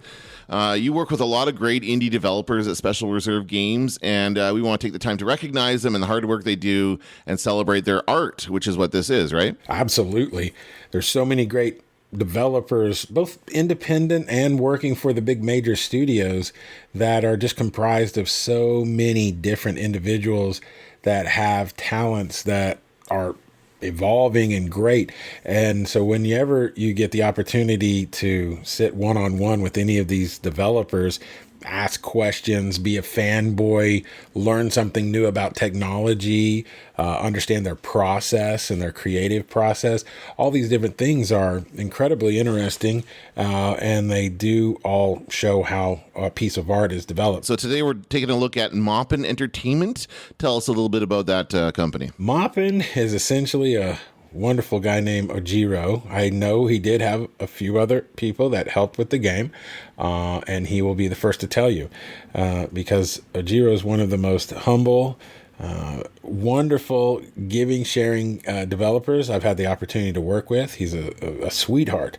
You work with a lot of great indie developers at Special Reserve Games, and we want to take the time to recognize them and the hard work they do and celebrate their art, which is what this is, right? Absolutely. There's so many great developers, both independent and working for the big major studios, that are just comprised of so many different individuals that have talents that are evolving and great. And so whenever you get the opportunity to sit one-on-one with any of these developers, ask questions, be a fanboy, learn something new about technology, understand their process and their creative process. All these different things are incredibly interesting, and they do all show how a piece of art is developed. So today we're taking a look at Moppin Entertainment. Tell us a little bit about that company. Moppin is essentially a wonderful guy named Ojiro. I know he did have a few other people that helped with the game, and he will be the first to tell you, because Ojiro is one of the most humble, wonderful, giving, sharing developers I've had the opportunity to work with. He's a sweetheart.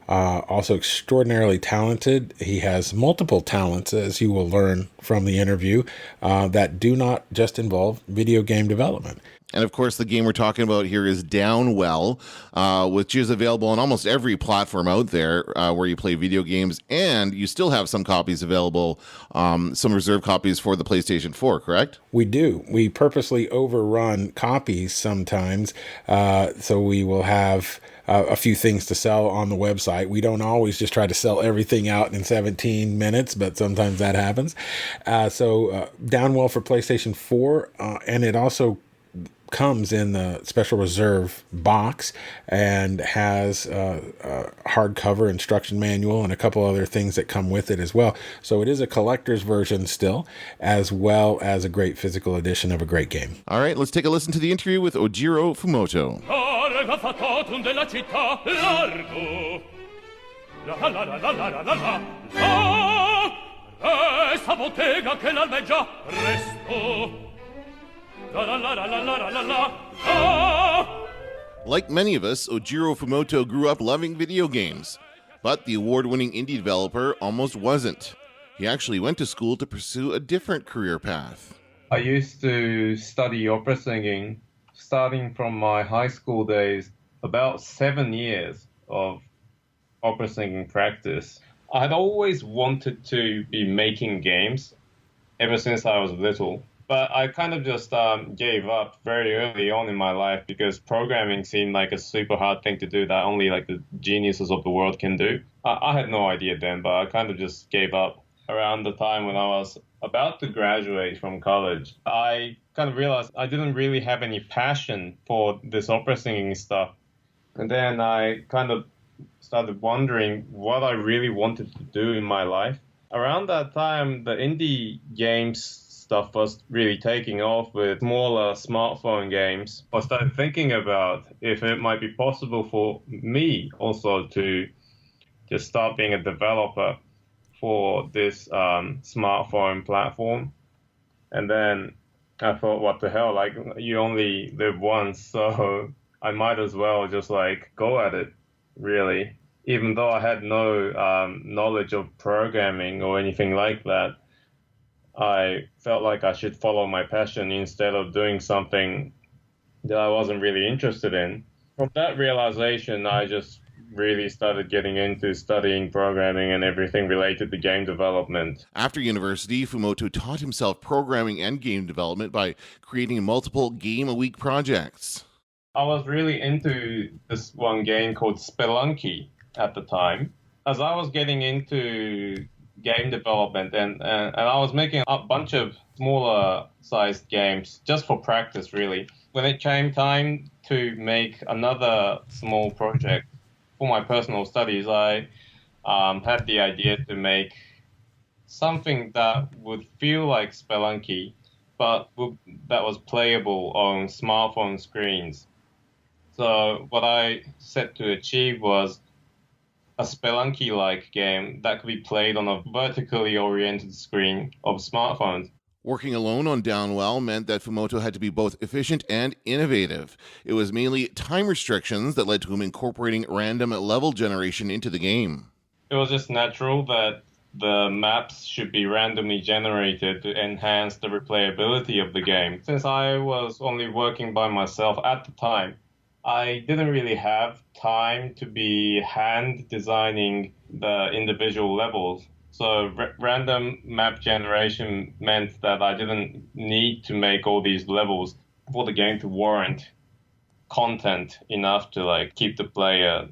Also extraordinarily talented. He has multiple talents, as you will learn from the interview, that do not just involve video game development. And of course, the game we're talking about here is Downwell, which is available on almost every platform out there where you play video games. And you still have some copies available, some reserved copies for the PlayStation 4, correct? We do. We purposely overrun copies sometimes, so we will have a few things to sell on the website. We don't always just try to sell everything out in 17 minutes, but sometimes that happens. So Downwell for PlayStation 4, and it also comes in the special reserve box and has a hardcover instruction manual and a couple other things that come with it as well. So it is a collector's version still, as well as a great physical edition of a great game. All right, let's take a listen to the interview with Ojiro Fumoto. Like many of us, Ojiro Fumoto grew up loving video games, but the award-winning indie developer almost wasn't. He actually went to school to pursue a different career path. I used to study opera singing, starting from my high school days, about 7 years of opera singing practice. I had always wanted to be making games ever since I was little. But I kind of just gave up very early on in my life because programming seemed like a super hard thing to do that only like the geniuses of the world can do. I had no idea then, but I kind of just gave up. Around the time when I was about to graduate from college, I kind of realized I didn't really have any passion for this opera singing stuff. And then I kind of started wondering what I really wanted to do in my life. Around that time, the indie games stuff was really taking off with smaller smartphone games. I started thinking about if it might be possible for me also to just start being a developer for this smartphone platform. And then I thought, what the hell, like you only live once, so I might as well just like go at it, really. Even though I had no knowledge of programming or anything like that, I felt like I should follow my passion instead of doing something that I wasn't really interested in. From that realization, I just really started getting into studying programming and everything related to game development. After university, Fumoto taught himself programming and game development by creating multiple game-a-week projects. I was really into this one game called Spelunky at the time. As I was getting into game development and I was making a bunch of smaller sized games just for practice, really. When it came time to make another small project for my personal studies, I had the idea to make something that would feel like Spelunky, but that was playable on smartphone screens. So what I set to achieve was a Spelunky-like game that could be played on a vertically oriented screen of smartphones. Working alone on Downwell meant that Fumoto had to be both efficient and innovative. It was mainly time restrictions that led to him incorporating random level generation into the game. It was just natural that the maps should be randomly generated to enhance the replayability of the game. Since I was only working by myself at the time, I didn't really have time to be hand designing the individual levels. So random map generation meant that I didn't need to make all these levels for the game to warrant content enough to like keep the player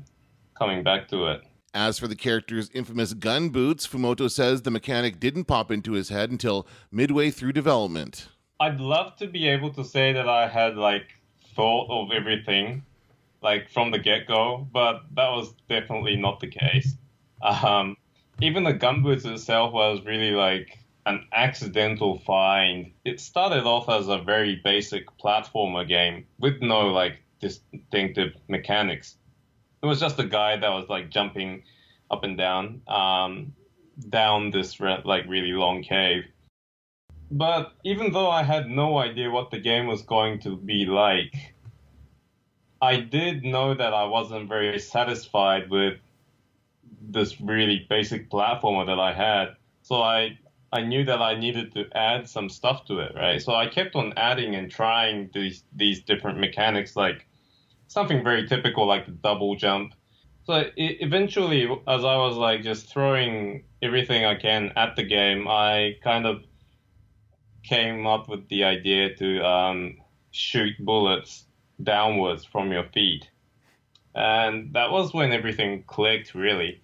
coming back to it. As for the character's infamous gun boots, Fumoto says the mechanic didn't pop into his head until midway through development. I'd love to be able to say that I had thought of everything from the get-go, but that was definitely not the case. Even the gun boots itself was really an accidental find. It started off as a very basic platformer game with no distinctive mechanics. It was just a guy that was jumping up and down this really long cave. But even though I had no idea what the game was going to be like, I did know that I wasn't very satisfied with this really basic platformer that I had. So I knew that I needed to add some stuff to it, right? So I kept on adding and trying these different mechanics, something very typical like the double jump. So eventually, as I was just throwing everything I can at the game, I kind of came up with the idea to shoot bullets downwards from your feet. And that was when everything clicked, really.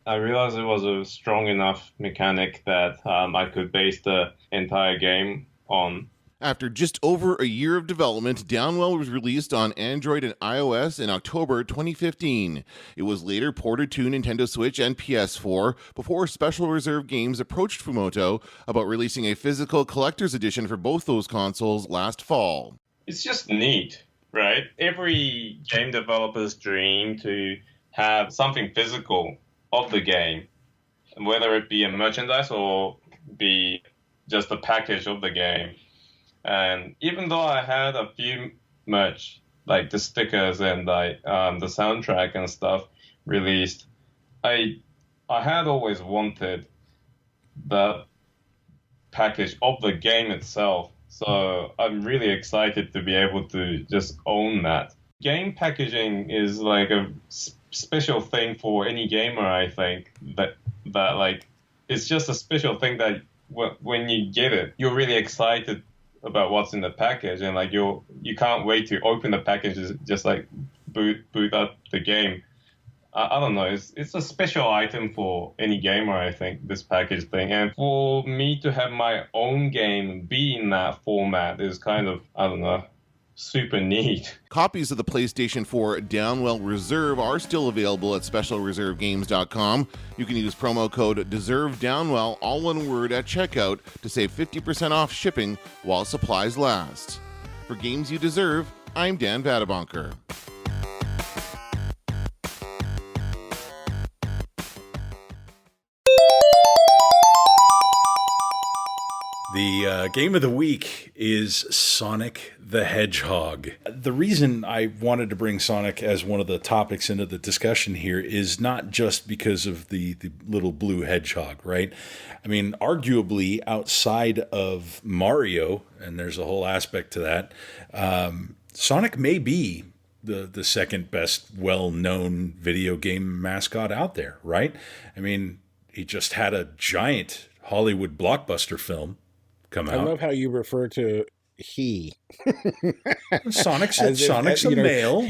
I realized it was a strong enough mechanic that I could base the entire game on. After just over a year of development, Downwell was released on Android and iOS in October 2015. It was later ported to Nintendo Switch and PS4 before Special Reserve Games approached Fumoto about releasing a physical collector's edition for both those consoles last fall. It's just neat, right? Every game developer's dream to have something physical of the game, whether it be a merchandise or be just a package of the game. And even though I had a few merch, like the stickers and the soundtrack and stuff released, I had always wanted the package of the game itself. So I'm really excited to be able to just own that. Game packaging is a special thing for any gamer, I think, that it's just a special thing that when you get it, you're really excited about what's in the package, and you can't wait to open the package, just boot up the game. I don't know, it's a special item for any gamer, I think, this package thing. And for me to have my own game be in that format is kind of, I don't know, super neat. Copies of the PlayStation 4 Downwell Reserve are still available at specialreservegames.com. You can use promo code DESERVEDOWNWELL, all one word, at checkout to save 50% off shipping while supplies last. For Games You Deserve, I'm Dan Vadabonker. The game of the week is Sonic the Hedgehog. The reason I wanted to bring Sonic as one of the topics into the discussion here is not just because of the little blue hedgehog, right? I mean, arguably outside of Mario, and there's a whole aspect to that, Sonic may be the second best well-known video game mascot out there, right? I mean, he just had a giant Hollywood blockbuster film come out. I love how you refer to he. Sonic's a male.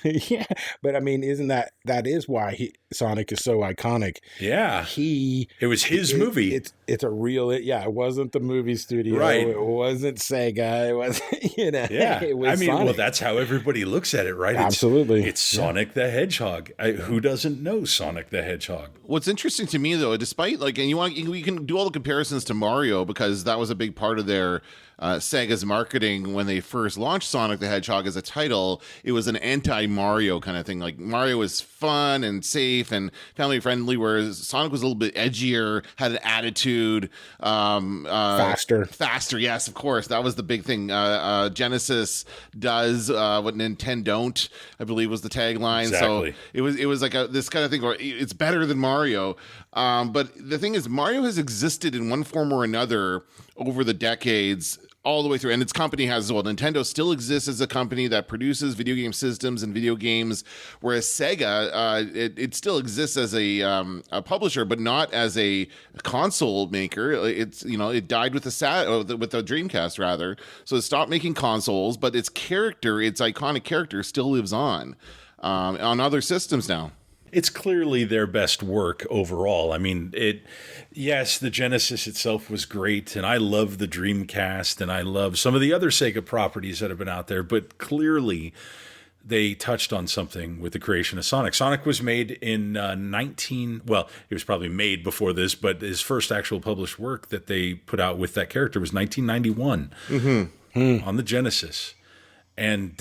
Yeah, but I mean, isn't that is why Sonic is so iconic? Yeah, it was his movie. It's a real. It wasn't the movie studio. Right. It wasn't Sega. It wasn't. Yeah. It was Sonic. Well, that's how everybody looks at it, right? Absolutely. It's Sonic the Hedgehog. Who doesn't know Sonic the Hedgehog? What's interesting to me, though, despite we can do all the comparisons to Mario because that was a big part of their Sega's marketing when they first launched Sonic the Hedgehog as a title. It was an anti-Mario kind of thing. Like, Mario was fun and safe and family friendly, whereas Sonic was a little bit edgier, had an attitude, faster. Yes, of course, that was the big thing. Genesis does what Nintendo don't, I believe, was the tagline. Exactly. So it was like this kind of thing where it's better than Mario. But the thing is, Mario has existed in one form or another over the decades, all the way through, and its company has as well. Nintendo still exists as a company that produces video game systems and video games, whereas Sega, it still exists as a publisher, but not as a console maker. It died with the Dreamcast rather, so it stopped making consoles, but its iconic character, still lives on other systems now. it's clearly their best work overall. I mean, yes, the Genesis itself was great, and I love the Dreamcast, and I love some of the other Sega properties that have been out there, but clearly they touched on something with the creation of Sonic. Sonic was made in well, it was probably made before this, but his first actual published work that they put out with that character was 1991 on the Genesis. And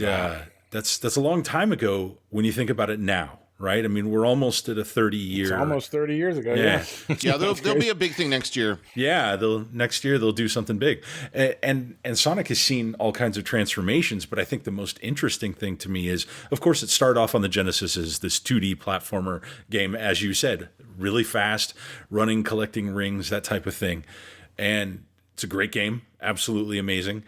that's a long time ago when you think about it now, right? I mean, we're almost at a 30-year. It's almost 30 years ago. Yeah, yeah. There'll be a big thing next year. Yeah, next year they'll do something big, and Sonic has seen all kinds of transformations. But I think the most interesting thing to me is, of course, it started off on the Genesis as this 2D platformer game, as you said, really fast, running, collecting rings, that type of thing, and it's a great game, absolutely amazing.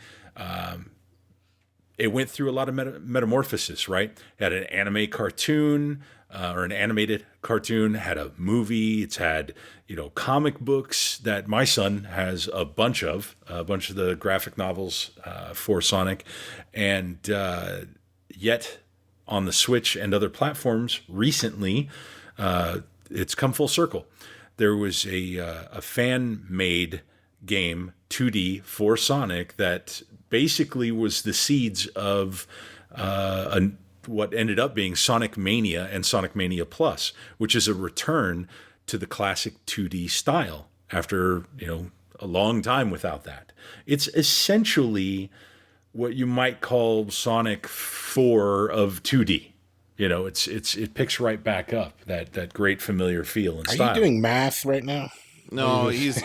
It went through a lot of metamorphosis, right? It had an anime cartoon or an animated cartoon, had a movie. It's had, comic books that my son has a bunch of the graphic novels for Sonic. And yet on the Switch and other platforms recently, it's come full circle. There was a fan-made game, 2D, for Sonic that basically was the seeds of what ended up being Sonic Mania and Sonic Mania Plus, which is a return to the classic 2D style after, a long time without that. It's essentially what you might call Sonic 4 of 2D. It picks right back up that great familiar feel and style. Are you doing math right now? No, he's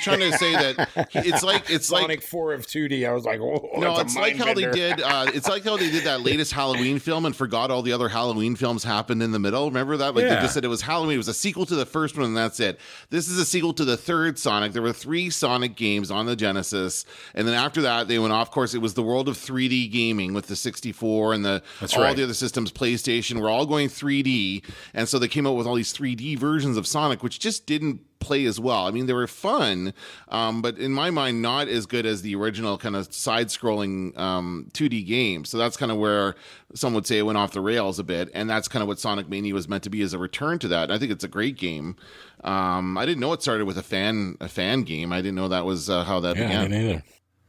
trying to say that it's like Sonic 4 of 2D. I was like, oh, no, it's like how they did. It's like how they did that latest Halloween film and forgot all the other Halloween films happened in the middle. Remember that? Like they just said it was Halloween. It was a sequel to the first one, and that's it. This is a sequel to the third Sonic. There were 3 Sonic games on the Genesis, and then after that they went off. Of course, it was the world of 3D gaming with the 64 and the other systems, PlayStation. We're all going 3D, and so they came out with all these 3D versions of Sonic, which just didn't play as well. I mean, they were fun, but in my mind, not as good as the original kind of side-scrolling 2D game. So that's kind of where some would say it went off the rails a bit, and that's kind of what Sonic Mania was meant to be, as a return to that. And I think it's a great game. I didn't know it started with a fan game. I didn't know that was how that began. I didn't either.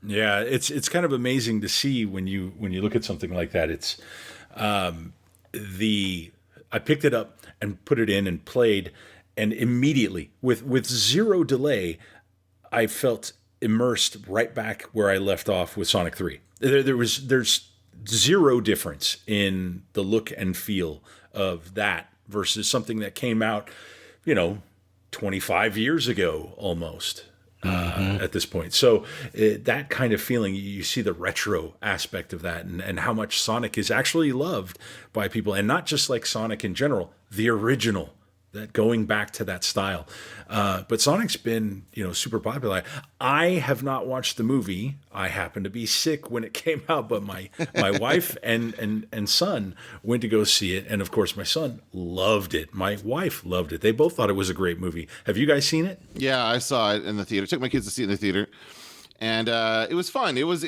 Yeah, it's kind of amazing to see when you look at something like that. It's I picked it up and put it in and played. And immediately, with zero delay, I felt immersed right back where I left off with Sonic 3. There's zero difference in the look and feel of that versus something that came out, 25 years ago almost at this point. So that kind of feeling, you see the retro aspect of that and how much Sonic is actually loved by people. And not just like Sonic in general, the original. That going back to that style. But Sonic's been, super popular. I have not watched the movie. I happened to be sick when it came out, but my wife and son went to go see it. And of course, my son loved it. My wife loved it. They both thought it was a great movie. Have you guys seen it? Yeah, I saw it in the theater. Took my kids to see it in the theater. And it was fun. It was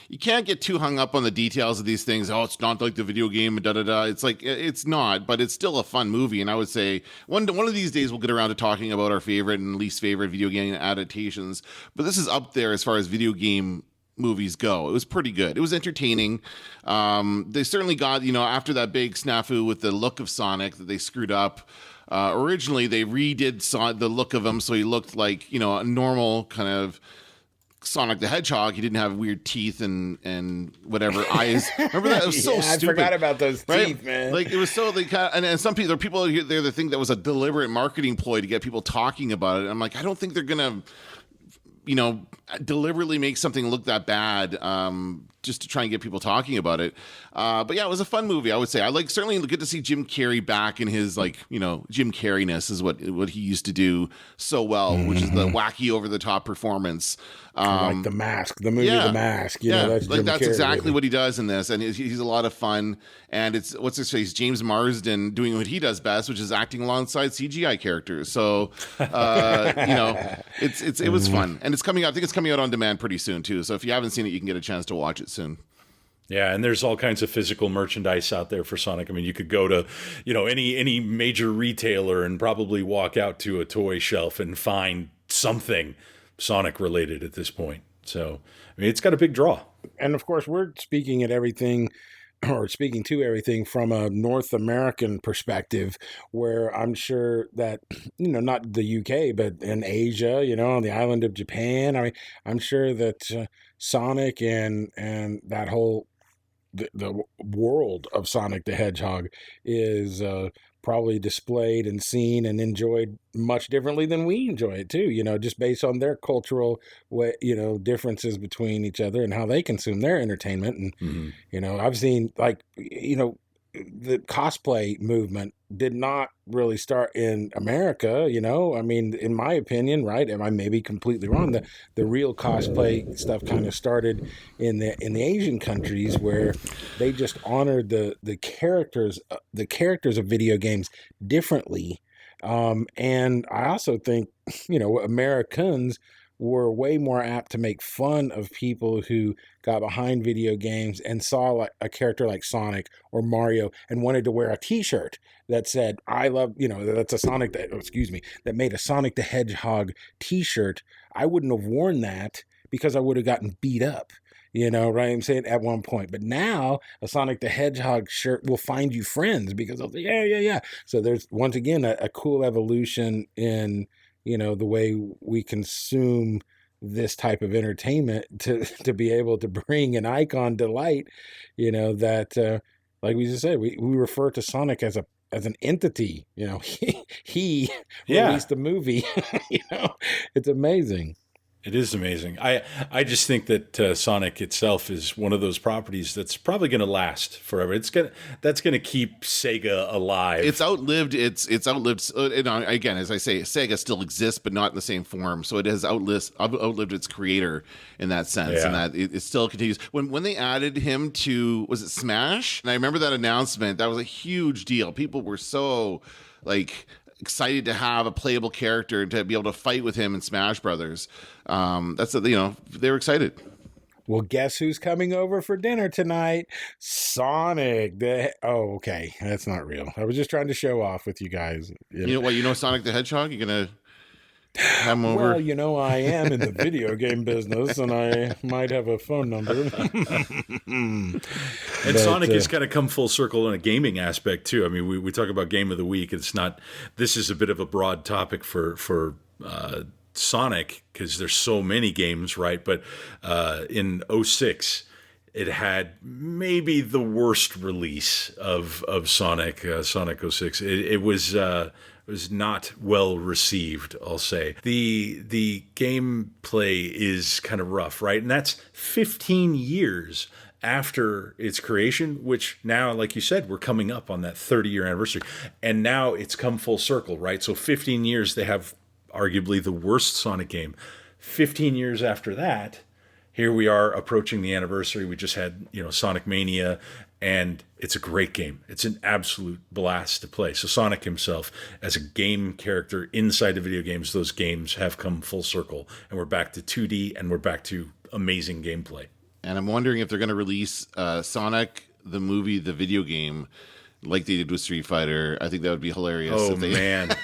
you can't get too hung up on the details of these things. Oh, it's not like the video game, da-da-da. It's like, it's not, but it's still a fun movie. And I would say one of these days we'll get around to talking about our favorite and least favorite video game adaptations. But this is up there as far as video game movies go. It was pretty good. It was entertaining. They certainly got, after that big snafu with the look of Sonic that they screwed up. Originally, they redid the look of him so he looked like, a normal kind of Sonic the Hedgehog. He didn't have weird teeth and whatever eyes. Remember that? It was so stupid. I forgot about those teeth, man. Like it was so and some people, there are people there that think that was a deliberate marketing ploy to get people talking about it. I'm like, I don't think they're gonna, deliberately make something look that bad just to try and get people talking about it. But yeah, it was a fun movie, I would say. Certainly good to see Jim Carrey back in his Jim Carrey-ness is what he used to do so well, which is the wacky over the top performance. Like The Mask, the movie The Mask. That's exactly what he does in this, and he's a lot of fun. And it's what's his face, James Marsden, doing what he does best, which is acting alongside CGI characters. So it was fun, and it's coming out. I think it's coming out on demand pretty soon too. So if you haven't seen it, you can get a chance to watch it soon. Yeah, and there's all kinds of physical merchandise out there for Sonic. I mean, you could go to, any major retailer and probably walk out to a toy shelf and find something Sonic related at this point. So, I mean, it's got a big draw. And of course, we're speaking to everything from a North American perspective, where I'm sure that, not the UK, but in Asia, on the island of Japan. I mean, I'm sure that Sonic and that whole the world of Sonic the Hedgehog is probably displayed and seen and enjoyed much differently than we enjoy it too, just based on their cultural way, differences between each other and how they consume their entertainment. And, I've seen the cosplay movement did not really start in America, I mean, in my opinion, right? And I may be completely wrong. The real cosplay stuff kind of started in the Asian countries, where they just honored the characters of video games differently. And I also think, Americans were way more apt to make fun of people who got behind video games and saw like a character like Sonic or Mario and wanted to wear a t-shirt that said, I love, that's a Sonic, that made a Sonic the Hedgehog t-shirt. I wouldn't have worn that because I would have gotten beat up, right? I'm saying at one point, but now a Sonic the Hedgehog shirt will find you friends because of yeah. So there's once again a cool evolution in, the way we consume this type of entertainment to be able to bring an icon to light, that, like we just said, we refer to Sonic as an entity, he released the movie, it's amazing. It is amazing. I just think that Sonic itself is one of those properties that's probably going to last forever. That's going to keep Sega alive. It's outlived. It's outlived. Again, as I say, Sega still exists, but not in the same form. So it has outlived its creator in that sense, and that it still continues. When they added him to, was it Smash? And I remember that announcement. That was a huge deal. People were so excited to have a playable character and to be able to fight with him in Smash Brothers. They were excited. Well, guess who's coming over for dinner tonight? Sonic. Okay. That's not real. I was just trying to show off with you guys. You know what? Sonic the Hedgehog? You're going to have him over? Well, I am in the video game business, and I might have a phone number. And Sonic has kind of come full circle in a gaming aspect, too. I mean, we talk about Game of the Week. This is a bit of a broad topic for Sonic, because there's so many games, right? But in 2006, it had maybe the worst release of Sonic 06. It was not well received, I'll say. The gameplay is kind of rough, right? And that's 15 years after its creation, which now, like you said, we're coming up on that 30-year anniversary. And now it's come full circle, right? So 15 years, they have arguably the worst Sonic game. 15 years after that, here we are approaching the anniversary. We just had, Sonic Mania, and it's a great game. It's an absolute blast to play. So Sonic himself, as a game character inside the video games, those games have come full circle, and we're back to 2D, and we're back to amazing gameplay. And I'm wondering if they're going to release Sonic the movie, the video game, like they did with Street Fighter. I think that would be hilarious. Oh, if they man.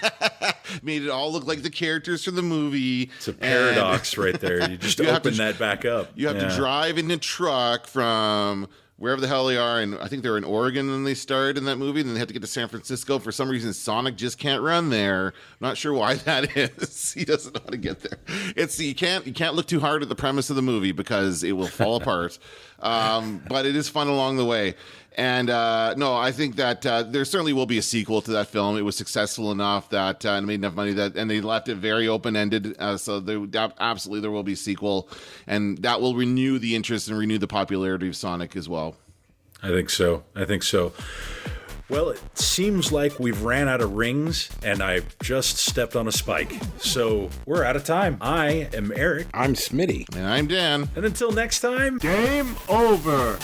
made it all look like the characters from the movie. It's a paradox right there. You just open that back up. You have to drive in a truck from wherever the hell they are, and I think they're in Oregon when they started in that movie, and then they have to get to San Francisco. For some reason, Sonic just can't run there. I'm not sure why that is. He doesn't know how to get there. You can't look too hard at the premise of the movie because it will fall apart. But it is fun along the way. And no, I think that there certainly will be a sequel to that film. It was successful enough that it made enough money and they left it very open-ended. So absolutely there will be a sequel, and that will renew the interest and renew the popularity of Sonic as well. I think so. Well, it seems like we've ran out of rings, and I've just stepped on a spike. So we're out of time. I am Eric. I'm Smitty. And I'm Dan. And until next time, game over.